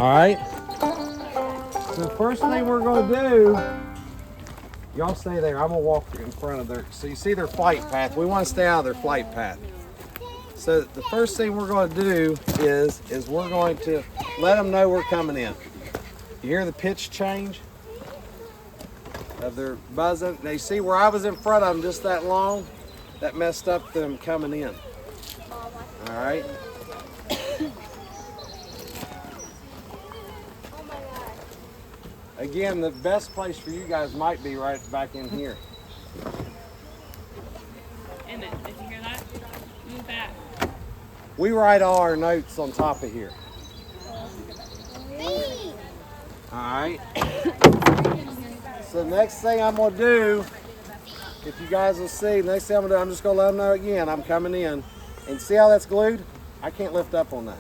right. So the first thing we're going to do, y'all stay there. I'm going to walk in front of their, so you see their flight path. We want to stay out of their flight path. So the first thing we're going to do is we're going to let them know we're coming in. You hear the pitch change of their buzzing? Now you see where I was in front of them just that long? That messed up them coming in. All right. Again, the best place for you guys might be right back in here. Emmett, did you hear that? Move back. We write all our notes on top of here. All right. So the next thing I'm going to do, if you guys will see, the next thing I'm going to do, I'm just going to let them know again, I'm coming in. And see how that's glued? I can't lift up on that.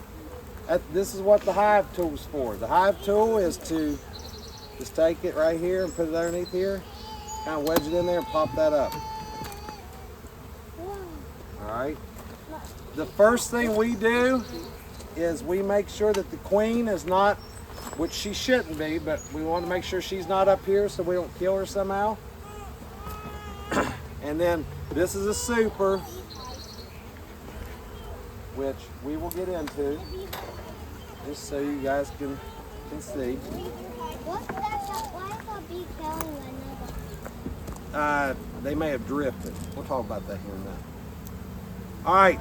This is what the hive tool's for. The hive tool is to just take it right here and put it underneath here, kind of wedge it in there and pop that up. All right. The first thing we do is we make sure that the queen is not, which she shouldn't be, but we want to make sure she's not up here so we don't kill her somehow. And then this is a super, which we will get into, just so you guys can see. Why is that bee killing another? They may have drifted. We'll talk about that here in a minute. All right,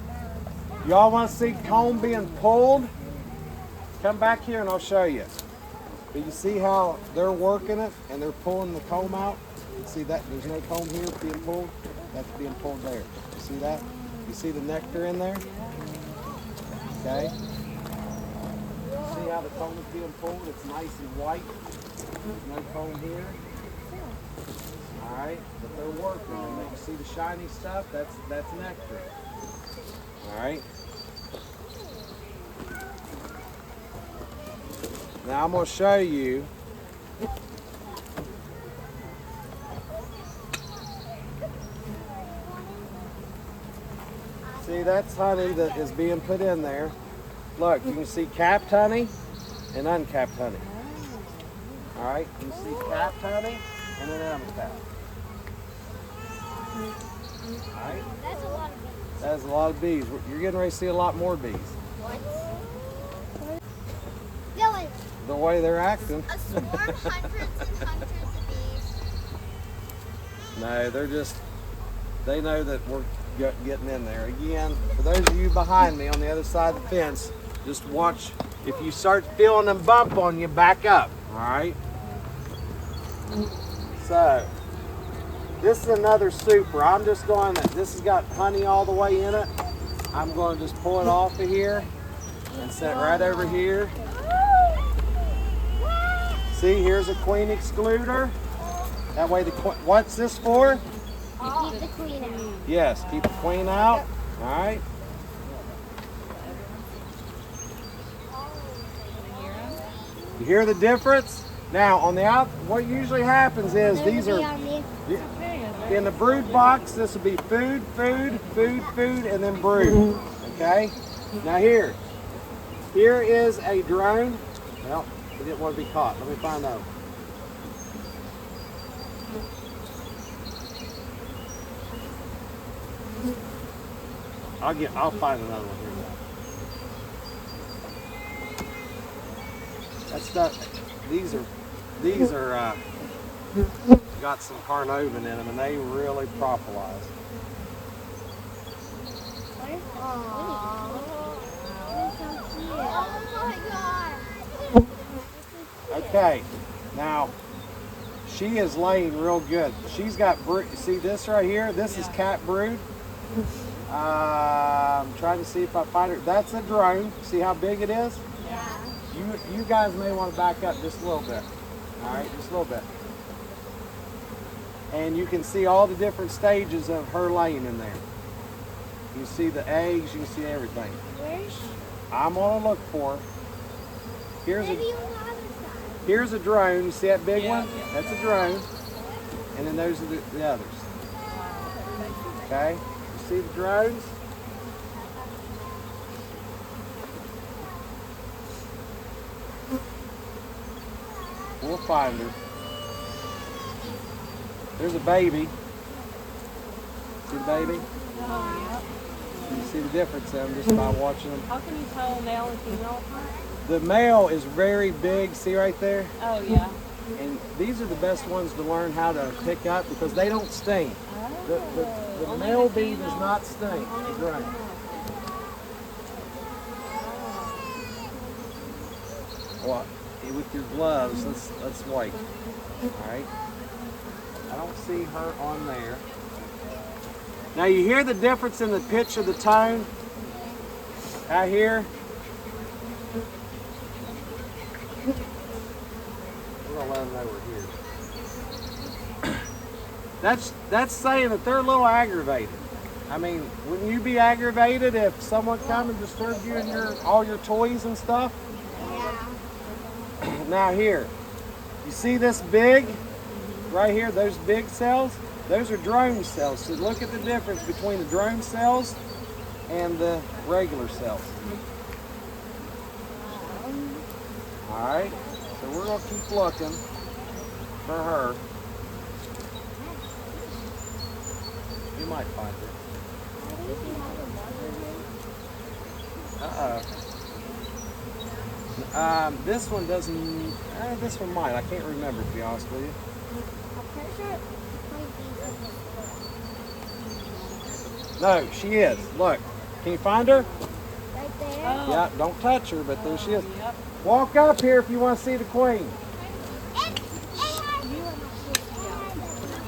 y'all want to see comb being pulled? Come back here and I'll show you. But you see how they're working it and they're pulling the comb out? You see that? There's no comb here being pulled. That's being pulled there. You see that? You see the nectar in there? Okay. See how the comb is being pulled? It's nice and white. There's no comb here. All right, but they're working. And you see the shiny stuff? That's nectar. All right. Now I'm going to show you. See, that's honey that is being put in there. Look, you can see capped honey and uncapped honey. All right, you see capped honey and then uncapped. All right. That's a lot of bees. That is a lot of bees. You're getting ready to see a lot more bees. What? The way they're acting. A swarm, hundreds and hundreds of bees. No, they know that we're getting in there. Again, for those of you behind me on the other side of the fence, just watch. If you start feeling them bump on you, back up, all right? So, this is another super. I'm just going, this has got honey all the way in it. I'm going to just pull it off of here and set it right over here. See, here's a queen excluder. That way, what's this for? To keep the queen out. Yes, keep the queen out. All right. You hear the difference? Now, on the out, what usually happens is these are in the brood box. This will be food, food, food, food, and then brood. Okay. Now here is a drone. Well, we didn't want to be caught. Let me find out. I'll find another one here. That's not. These are got some carnauba in them, and they really propolize. Oh my god. Okay, now she is laying real good. She's got brood. See this right here? This is cat brood. I'm trying to see if I find her. That's a drone. See how big it is? Yeah. You guys may want to back up just a little bit. All right, just a little bit. And you can see all the different stages of her laying in there. You can see the eggs. You can see everything. Where's she? I'm gonna look for her. Here's Maybe a on the other side. here's a drone. You see that big one? Yeah. That's a drone. And then those are the others. Okay. You see the drones? We'll find her. There's a baby. See the baby? Oh, You see the difference in them just by watching them. How can you tell male and female apart? The male is very big. See right there? Oh, yeah. And these are the best ones to learn how to pick up because they don't sting. The Only male the bee does female? not sting. Only the Right. female. Well, with your gloves, let's wait. All right. I don't see her on there. Now you hear the difference in the pitch of the tone out here. We're gonna let them know we're here. That's saying that they're a little aggravated. I mean, wouldn't you be aggravated if someone come and disturbed you and all your toys and stuff? Yeah. Now here, you see this big, right here, those big cells? Those are drone cells. So look at the difference between the drone cells and the regular cells. All right, so we're gonna keep looking for her. You might find her. This one doesn't, this one might. I can't remember, to be honest with you. I'm pretty sure Honeybees No, she is. Look, can you find her? right there. Oh. Yeah, don't touch her, but there she is. Yep. Walk up here if you want to see the queen.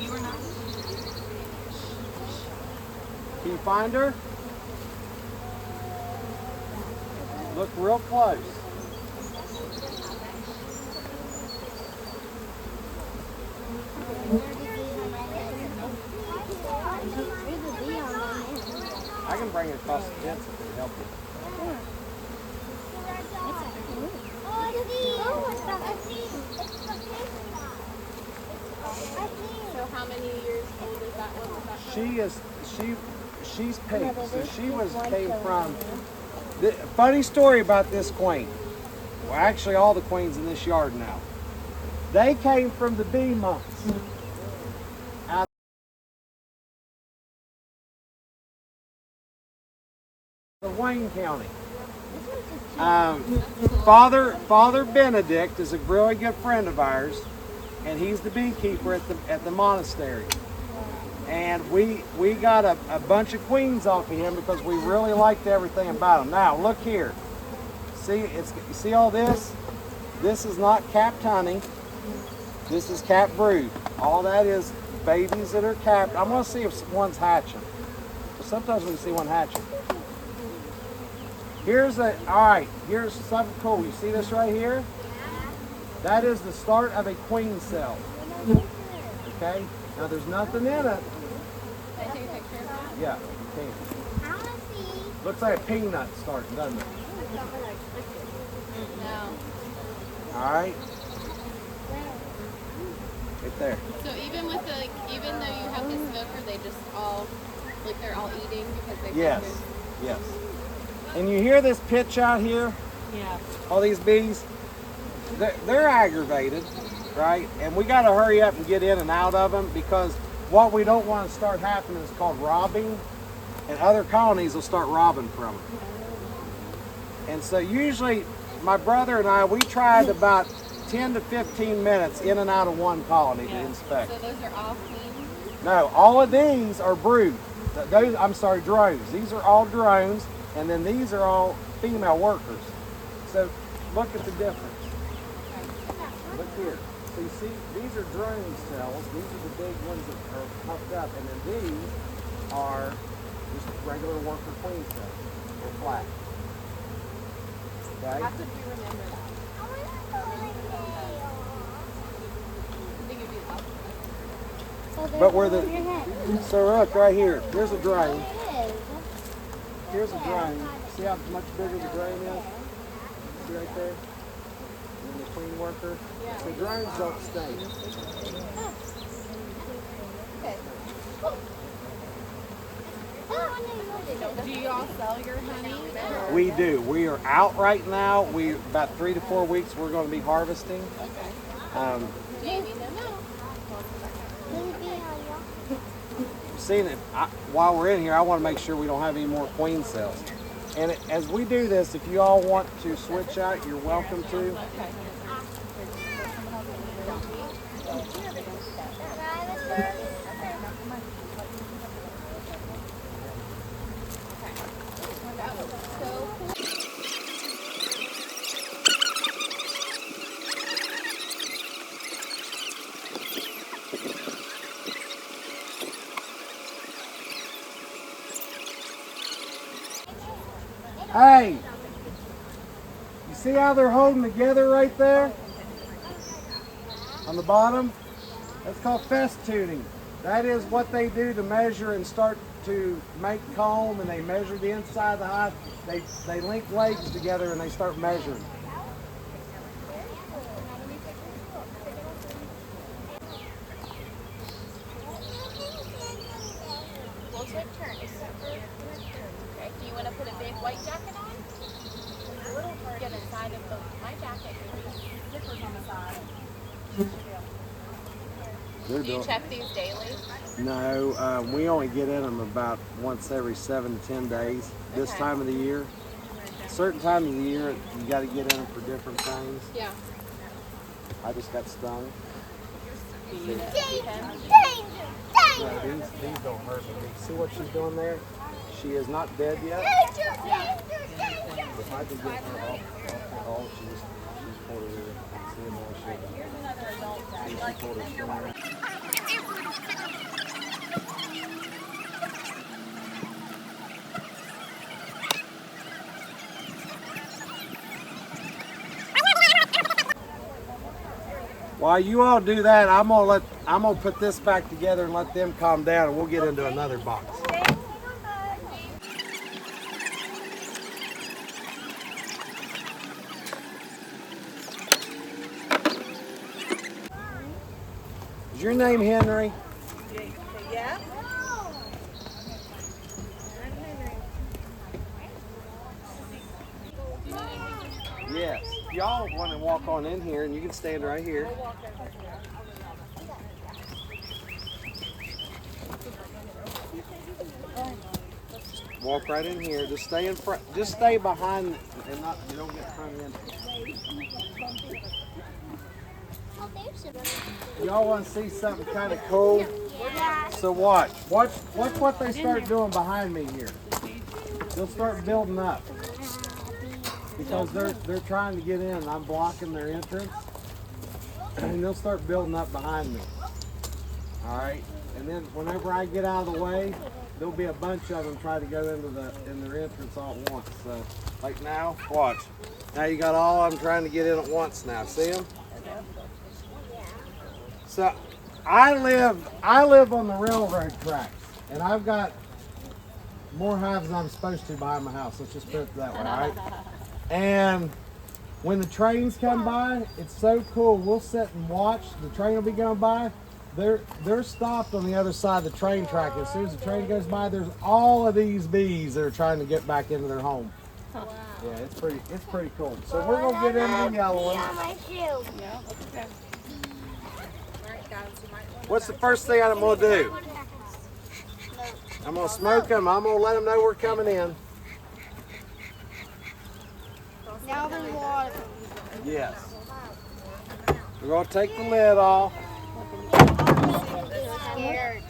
You were not. Can you find her? Look real close. I can bring it across the fence if it'll help you. So how many years old is that one? She's pink. So she came from. Funny story about this queen. Well, actually, all the queens in this yard now. They came from the bee months. Out of Wayne County. Father Benedict is a really good friend of ours, and he's the beekeeper at the monastery. And we got a bunch of queens off of him because we really liked everything about him. Now look here, you see all this? This is not capped honey. This is capped brood. All that is babies that are capped. I'm gonna see if one's hatching. Sometimes we can see one hatching. Here's something cool. You see this right here? That is the start of a queen cell. Okay? Now there's nothing in it. Can I take a picture of that? Yeah, you can. I want to see. Looks like a peanut starting, doesn't it? No. Alright. Right there. So even with even though you have the smoker, they just all, they're all eating because they Yes. Yes. And you hear this pitch out here? Yeah. All these bees? They're aggravated, right? And we got to hurry up and get in and out of them because what we don't want to start happening is called robbing, and other colonies will start robbing from them. And so usually my brother and I, we tried about 10 to 15 minutes in and out of one colony to inspect. So those are all queens? No, all of these are brood. Drones. These are all drones, and then these are all female workers. So look at the difference. Look here. So you see, these are drone cells. These are the big ones that are puffed up, and then these are just regular worker queen cells. They're flat. Okay. How could we remember that? I think it'd be helpful. But where so look right here. Here's a drone. Here's a drone. See how much bigger the drone is? See right there? And the queen worker. Yeah. The drones don't stink. Do you all sell your honey? We do. We are out right now. About 3 to 4 weeks we're going to be harvesting. Jamie, no. Seeing it, while we're in here, I want to make sure we don't have any more queen cells. And as we do this, if you all want to switch out, you're welcome to. Hey, you see how they're holding together right there? On the bottom? That's called festooning. That is what they do to measure and start to make comb, and they measure the inside of the hive. They link legs together and they start measuring. We'll take turns. Okay, do you want to put a big white jacket on? Get inside of my jacket. Zippers on the side. Do you check these daily? No, we only get in them about once every 7 to 10 days. This time of the year. Certain times of the year, you got to get in them for different things. Yeah. I just got stung. Danger! No, these don't hurt me. See what she's doing there? She is not dead yet. Danger! If I could get her off the hole, she's pulled her ear. See how she pulled her ear. While you all do that, I'm gonna put this back together and let them calm down, and we'll get into another box. Is your name Henry? Yeah? Yes. Y'all want to walk on in here, and you can stand right here. Walk right in here. Just stay in front. Just stay behind, and not you don't get front in. Y'all want to see something kind of cool? So watch. Watch what they start doing behind me here. They'll start building up. Because they're trying to get in and I'm blocking their entrance. And they'll start building up behind me. Alright? And then whenever I get out of the way, there'll be a bunch of them trying to go into their entrance all at once. So like now, watch. Now you got all of them trying to get in at once now. See them? So I live on the railroad tracks, and I've got more hives than I'm supposed to behind my house. Let's just put it that way, all right? And when the trains come by, it's so cool. We'll sit and watch. The train will be going by. They're stopped on the other side of the train track. As soon as the train goes by, there's all of these bees that are trying to get back into their home. Wow. Yeah, it's pretty cool. So we're gonna get into the yellow one. My shoe. Yeah, okay. What's the first thing I'm gonna do? I'm gonna smoke them. I'm gonna let them know we're coming in. Now there's water. Yes. We're gonna take the lid off. Scared.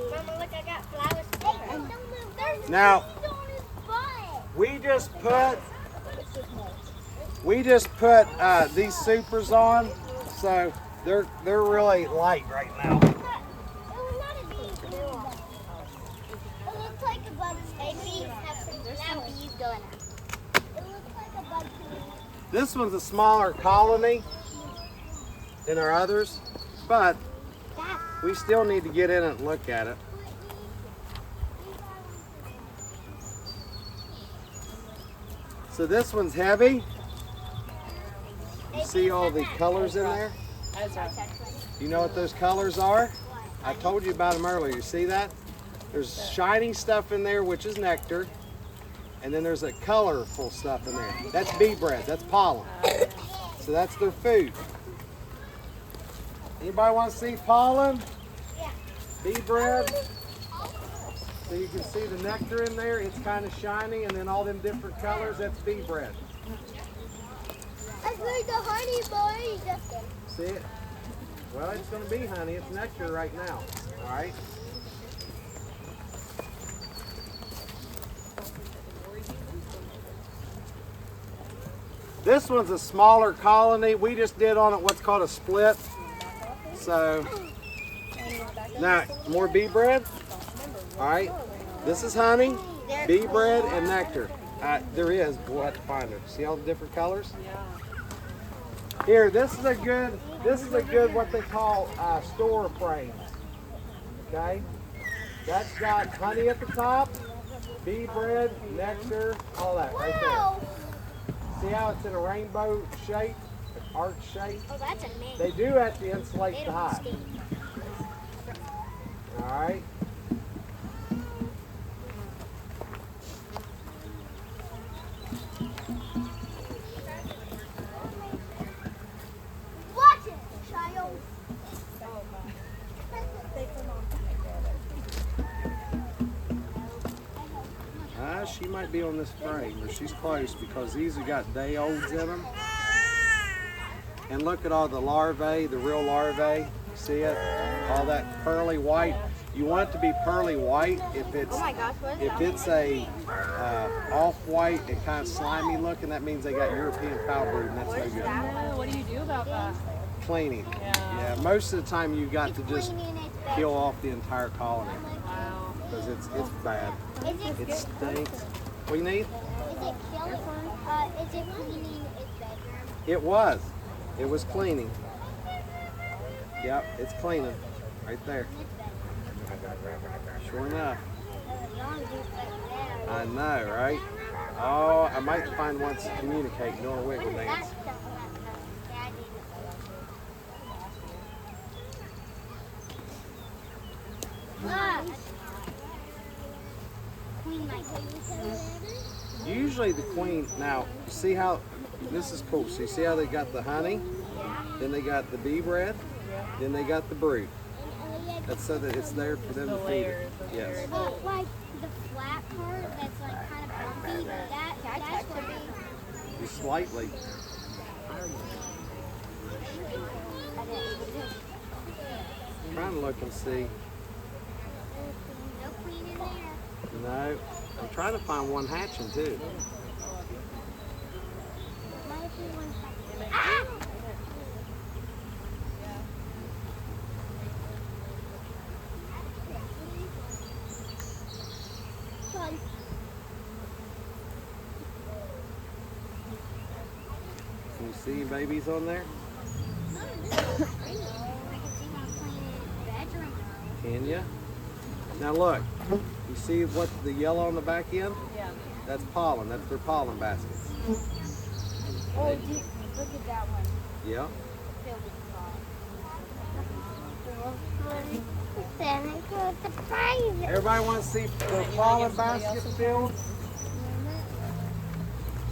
Mama, look, I got flowers. Now, we just put these supers on, so they're really light right now. This one's a smaller colony than our others, but we still need to get in and look at it. So this one's heavy. You see all the colors in there? You know what those colors are? I told you about them earlier. You see that? There's shiny stuff in there, which is nectar. And then there's a colorful stuff in there. That's bee bread. That's pollen. So that's their food. Anybody want to see pollen? Yeah. Bee bread? So you can see the nectar in there. It's kind of shiny, and then all them different colors, that's bee bread. That's like the honey boys. See it? Well, it's going to be honey. It's nectar right now. All right? This one's a smaller colony. We just did on it what's called a split. So, now, more bee bread. All right. This is honey, bee bread, and nectar. There is. We'll have to find it. See all the different colors? Here, this is a good what they call store frame. Okay. That's got honey at the top, bee bread, nectar, all that right there. See how it's in a rainbow shape, an arch shape? Oh, that's a mint. They do have to insulate the hive. All right. Watch it, child. She might be on this frame, or she's close because these have got day olds in them. And look at all the larvae, the real larvae. See it? All that pearly white. You want it to be pearly white. If it's a off-white and kind of slimy looking, that means they got European foul brood, and that's no good. What do you do about that? Cleaning. Yeah, most of the time you got to just kill off the entire colony Wow. because it's bad. It stinks. What do you need? Is it cleaning its bedroom? It was. It was cleaning. Yep, it's cleaning. Right there. Sure enough. I know, right? Oh, I might find one to communicate doing a wiggle dance. Usually the queen, now, you see how, this is cool. So you see how they got the honey, then they got the bee bread, then they got the brood. That's so that it's there for them to feed it. Yes. But like the flat part that's like kind of bumpy, that's for me. Just slightly. I'm trying to look and see. No queen in there. No. I'm trying to find one hatching too. Might be one hatching. Ah! Fun. Can you see babies on there? Can you? Now look, you see what the yellow on the back end? Yeah. That's pollen. That's their pollen baskets. Oh, look at that one. Yeah. Everybody want to see the pollen basket filled?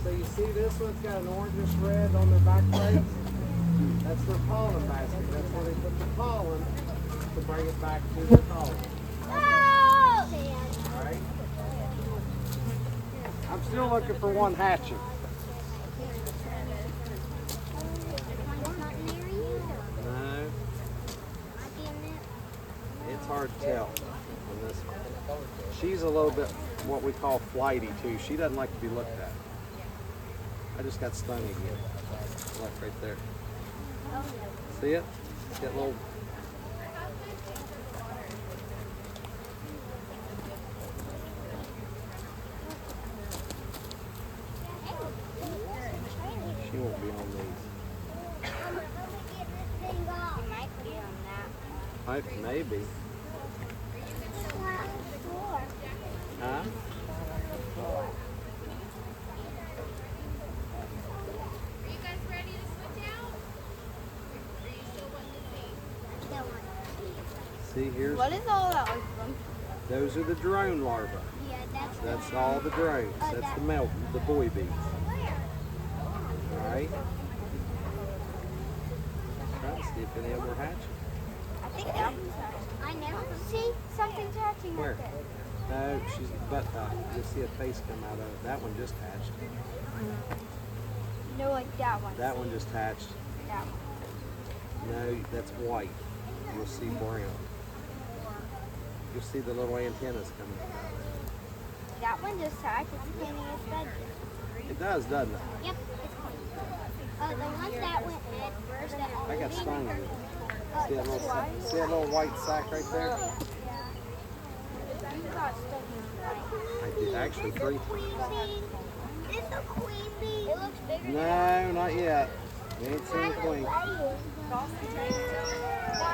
So you see this one's got an orangish red on their back plate? That's their pollen basket. That's where they put the pollen to bring it back to the colony. Alright? I'm still looking for one hatching. No. It's hard to tell on this one. She's a little bit what we call flighty too. She doesn't like to be looked at. I just got stung again. Look right there. See it? That little. She won't be on these. Maybe. Huh? See, here's. What is all that from? Those are the drone larvae. Yeah, that's That's all the drones. That's the male, the boy bees. All right. Trying to see if any of them are hatching. I think that one's hatching. I never see something's hatching Where? out there. No, she's butt top. You'll see a face come out of it. That one just hatched. No, like that one. That one just hatched. That one. No, that's white. You'll see brown. You'll see the little antennas coming out. That one just hatched. It's cleaning its bed. It does, doesn't it? Yep, it's clean. The ones that went in first that I got stung. oh, See that little white sack right there? yeah. You got stuck in the I did actually three. queen bee. It's a queen bee. It looks bigger. No, not yet. You ain't seen the queen. Why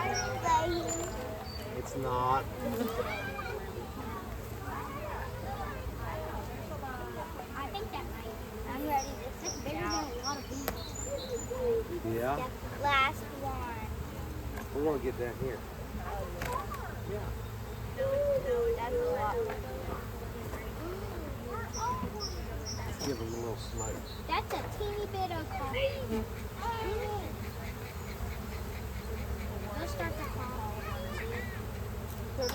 are you laying? It's not. I think that might. I'm ready. It's just bigger than a lot of bees. Yeah. The last one. We're gonna get down here. Yeah. That's a lot. Let's give them a little smoke. That's a teeny bit of coffee. They'll start to fall. They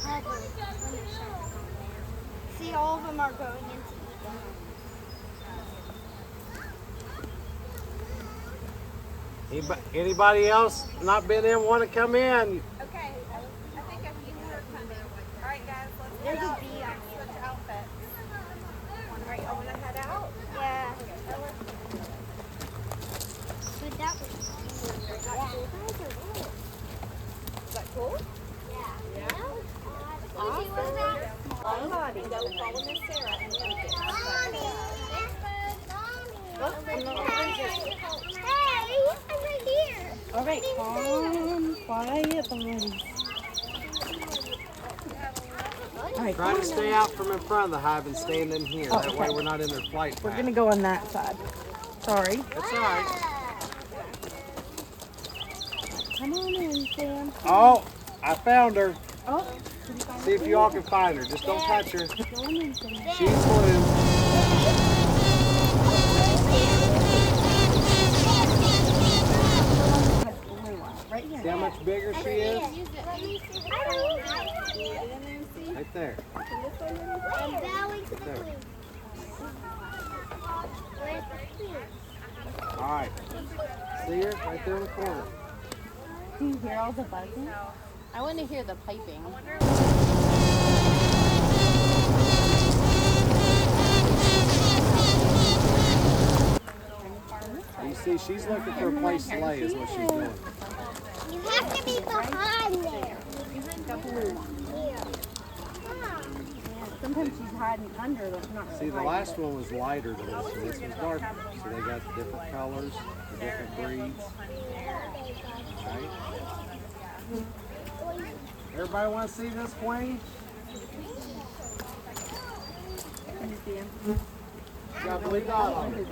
hover when they start to fall. See, all of them are going into Eden. Anybody else not been in want to come in? Okay, I think a few more are coming. All right, guys, let's There's head a out. bee on here. Switch outfits. All right, y'all want to head out? Yeah. But that was Is that cool? yeah. Awesome. Follow Bobby. Go follow Miss Sarah and Lincoln. Hey, I'm right here. All right, calm, quiet, buddies. All right, Try to stay out from in front of the hive and stand in here. Oh, That way okay. we're not in their flight we're path. gonna go on that side. Sorry. That's all right. Come on in, Sam. Oh, I found her. Oh, See if you all can find her. Just don't touch her. go on in, Sam. She's blue. Blue one, right here. See how much bigger she is? I'm Right there. bowing to the There. queen. Where's the queen? All right. See her? Right there in the corner. Do you hear all the buzzing? I want to hear the piping. You see, she's looking for a place to lay is what she's doing. You have to be behind there. The blue one. Here. Sometimes she's hiding under them. Not really See, the hiding, last but- one was lighter than this one. This one's darker. So they got different colors, the different breeds. Right? Everybody want to see this queen? Can you see him? Got blue dot on her. Is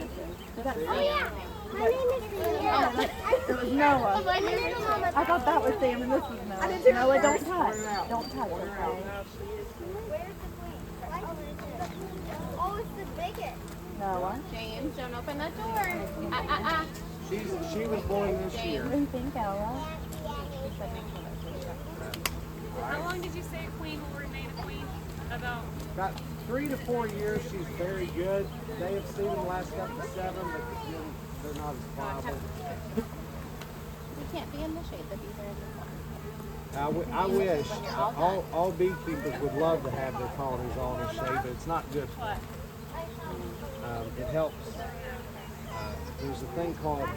that Oh, yeah. My name is Leah. It was Noah. My name is Mama. I thought that was Sam and this was Noah. Noah, don't touch. Don't touch, okay? Where's the queen? Oh, it's the biggest. Noah. James, don't open that door. She was born this year. What do you think, Ella? How long did you say a queen will remain a queen? About About 3 to 4 years, she's very good. They have seen the last up to 7, but they're not as viable. We can't be in the shade. The bees are in the sun. I wish all beekeepers would love to have their colonies all in the shade, but it's not good for them. It helps. There's a thing called,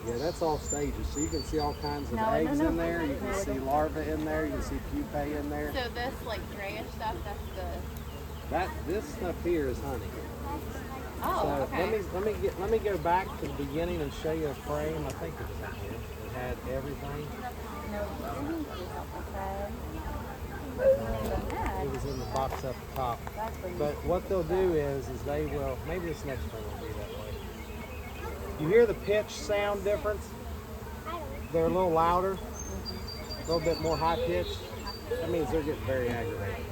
yeah, that's all stages. So you can see all kinds of eggs in there. You can see larvae in there. You can see pupae in there. So this like grayish stuff, that's the. This stuff here is honey. Oh, So okay. let me go back to the beginning and show you a frame. I think it was in here. It had everything. It was in the box up top. But what they'll do is they will, maybe this next one will be that way. You hear the pitch sound difference? They're a little louder, a little bit more high pitched. that means they're getting very aggravated.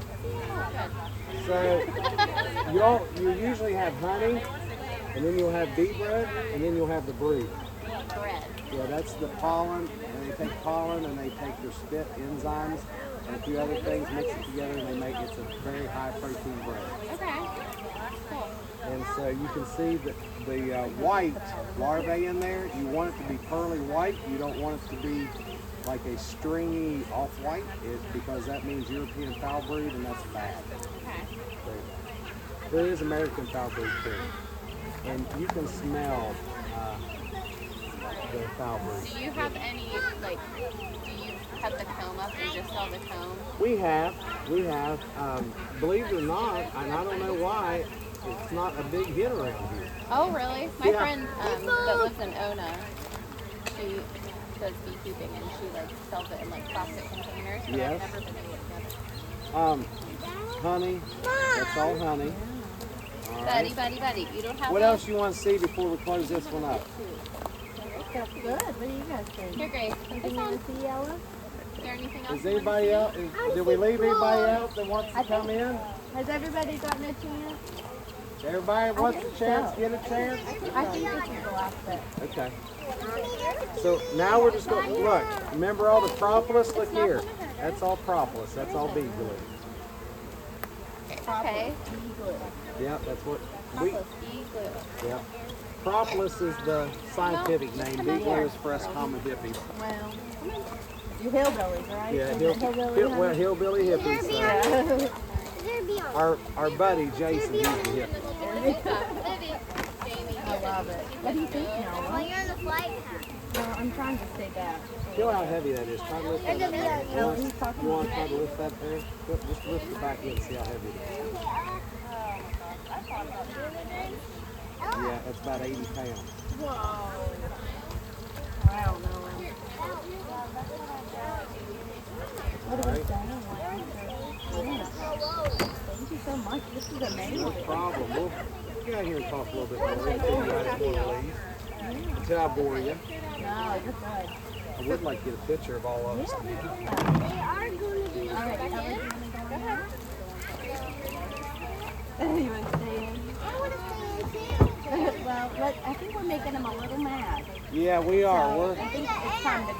Good. So you usually have honey, and then you'll have bee bread, and then you'll have the brood. Bread. Yeah, that's the pollen, and they take pollen and they take their spit enzymes and a few other things, mix it together, and they make it's a very high protein bread. Okay. Cool. And so you can see that the white larvae in there, you want it to be pearly white. You don't want it to be like a stringy off-white, because that means European foul brood, and that's bad. Okay. So, there is American foul brood too, and you can smell the foul brood. Do you have any, like, do you cut the comb up and just sell the comb? We have. Believe it or not, and I don't know why, it's not a big hit around here. Oh, really? My Yeah. friend that lives in Ona, she does beekeeping and she like sells it in like plastic containers. But Yes. I've never been able to get it. Honey. That's all honey. All right. Buddy. You don't have What one? else you want to see before we close this one up? That's good. What do you guys think? Here, Grace. Something you want to see, Ella? Is there anything else? Is anybody else? Did we leave anybody else that wants to come in? Has everybody gotten a chance? Everybody wants a chance, get a chance? I think this is the last bit. Okay. So now we're just going to look. Remember all the propolis? Look here. That's all propolis. That's all bee glue. Okay. Yep, that's what we. Bee glue. Yep. Propolis is the scientific name. Bee glue is for us common hippies. Well, you hillbillies, right? Yeah, Hillbilly. hillbilly hippies. Is there a bee on? Our buddy Jason, he's the hippie. I love it. What do you think, Well, Noah? you're in the flight path. Well, I'm trying to stay back. Feel how heavy that is. Try to lift that There's a bee up. on You you. want, you want to try to lift that there? Just lift it back in and see how heavy it is. Yeah, that's about 80 pounds. Wow, Noah. What do we say? Thank you so much. This is amazing. No problem. We'll get out here and talk a little bit more until you guys want to leave. Until I bore you. No, you're good. I would like to get a picture of all of us. They are going to be. All right, Ella, do you want to go in? You want to stay in? I want to stay in too. Well, I think we're making them a little mad. Yeah, we are. So We're I think it's time to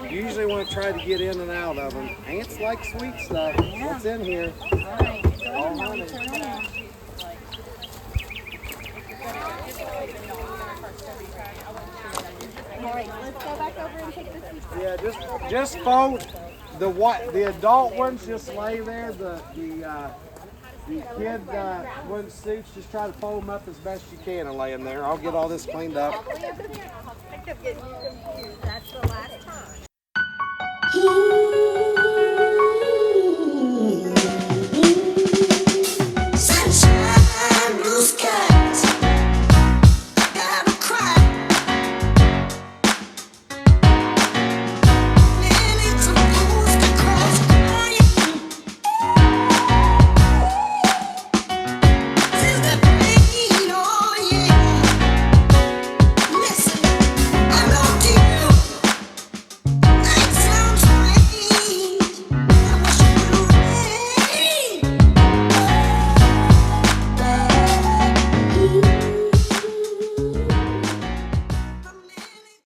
go. usually want to try to get in and out of them. Ants like sweet stuff. What's in here? All right, go All on, honey. turn around. All right, let's go back over and take the seat. Yeah, just fold the adult ones. Just lay there. The kid ones suits. Just try to fold them up as best you can and lay them there. I'll get all this cleaned up. I kept getting you confused. That's the last time.